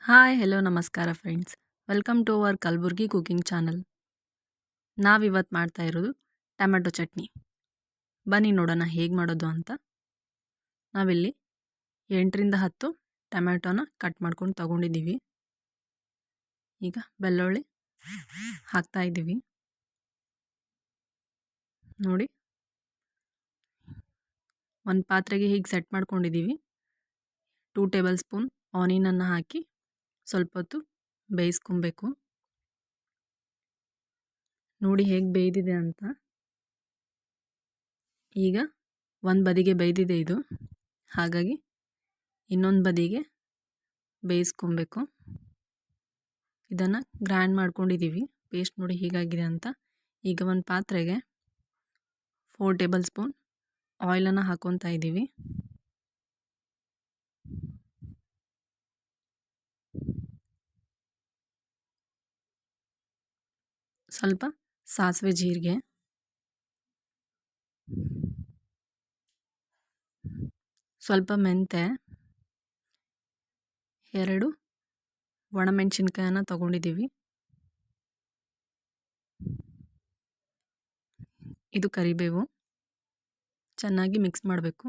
Hi hello ನಮಸ್ಕಾರ friends. Welcome to our Kalaburagi cooking channel. ನಾವಿವತ್ತು ಮಾಡ್ತಾ ಇರೋದು ಟೊಮೆಟೊ ಚಟ್ನಿ. ಬನ್ನಿ ನೋಡೋಣ ಹೇಗೆ ಮಾಡೋದು ಅಂತ. ನಾವಿಲ್ಲಿ 8ರಿಂದ 10 ಟೊಮೆಟೊನ ಕಟ್ ಮಾಡ್ಕೊಂಡು ತೊಗೊಂಡಿದ್ದೀವಿ. ಈಗ ಬೆಳ್ಳುಳ್ಳಿ ಹಾಕ್ತಾ ಇದ್ದೀವಿ. ನೋಡಿ, ಒಂದು ಪಾತ್ರೆಗೆ ಹೀಗೆ ಸೆಟ್ ಮಾಡ್ಕೊಂಡಿದ್ದೀವಿ. 2 ಟೇಬಲ್ ಸ್ಪೂನ್ ಆನಿಯನನ್ನು ಹಾಕಿ ಸ್ವಲ್ಪ ಹೊತ್ತು ಬೇಯಿಸ್ಕೊಬೇಕು. ನೋಡಿ ಹೇಗೆ ಬೇಯ್ದಿದೆ ಅಂತ. ಈಗ ಒಂದು ಬದಿಗೆ ಬೇಯ್ದಿದೆ ಇದು, ಹಾಗಾಗಿ ಇನ್ನೊಂದು ಬದಿಗೆ ಬೇಯಿಸ್ಕೊಬೇಕು. ಇದನ್ನು ಗ್ರೈಂಡ್ ಮಾಡ್ಕೊಂಡಿದ್ದೀವಿ. ಪೇಸ್ಟ್ ನೋಡಿ ಹೀಗಾಗಿದೆ ಅಂತ. ಈಗ ಒಂದು ಪಾತ್ರೆಗೆ 4 ಟೇಬಲ್ ಸ್ಪೂನ್ ಆಯಿಲನ್ನು ಹಾಕ್ಕೊತಾ ಇದ್ದೀವಿ. ಸ್ವಲ್ಪ ಸಾಸಿವೆ ಜೀರಿಗೆ, ಸ್ವಲ್ಪ ಮೆಂತೆ, 2 ಒಣಮೆಣಸಿನ್ಕಾಯನ್ನು ತೊಗೊಂಡಿದ್ದೀವಿ. ಇದು ಕರಿಬೇವು. ಚೆನ್ನಾಗಿ ಮಿಕ್ಸ್ ಮಾಡಬೇಕು.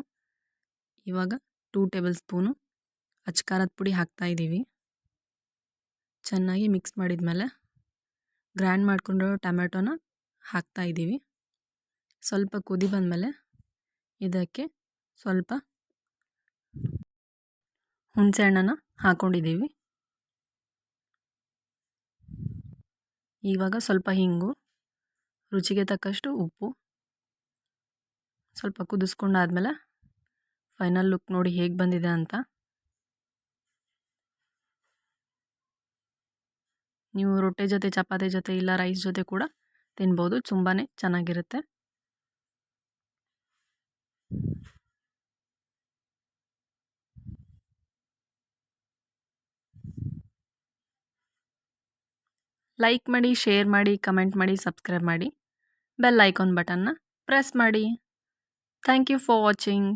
ಇವಾಗ 2 ಟೇಬಲ್ ಸ್ಪೂನು ಅಚ್ಕಾರದ ಪುಡಿ ಹಾಕ್ತಾ ಇದ್ದೀವಿ. ಚೆನ್ನಾಗಿ ಮಿಕ್ಸ್ ಮಾಡಿದ ಮೇಲೆ ಗ್ರೈಂಡ್ ಮಾಡ್ಕೊಂಡಿರೋ ಟೊಮೆಟೊನ ಹಾಕ್ತಾ ಇದ್ದೀವಿ. ಸ್ವಲ್ಪ ಕುದಿ ಬಂದಮೇಲೆ ಇದಕ್ಕೆ ಸ್ವಲ್ಪ ಹುಣಸೆ ಹಣ್ಣನ್ನು ಹಾಕ್ಕೊಂಡಿದ್ದೀವಿ. ಇವಾಗ ಸ್ವಲ್ಪ ಹಿಂಗು, ರುಚಿಗೆ ತಕ್ಕಷ್ಟು ಉಪ್ಪು, ಸ್ವಲ್ಪ ಕುದಿಸ್ಕೊಂಡಾದ್ಮೇಲೆ ಫೈನಲ್ ಲುಕ್ ನೋಡಿ ಹೇಗೆ ಬಂದಿದೆ ಅಂತ. ನೀವು ರೊಟ್ಟೆ ಜೊತೆ, ಚಪಾತಿ ಜೊತೆ ಇಲ್ಲ ರೈಸ್ ಜೊತೆ ಕೂಡ ತಿನ್ಬೋದು. ತುಂಬಾ ಚೆನ್ನಾಗಿರುತ್ತೆ. ಲೈಕ್ ಮಾಡಿ, ಶೇರ್ ಮಾಡಿ, ಕಮೆಂಟ್ ಮಾಡಿ, ಸಬ್ಸ್ಕ್ರೈಬ್ ಮಾಡಿ, ಬೆಲ್ ಐಕಾನ್ ಬಟನ್ನ ಪ್ರೆಸ್ ಮಾಡಿ. Thank you for watching.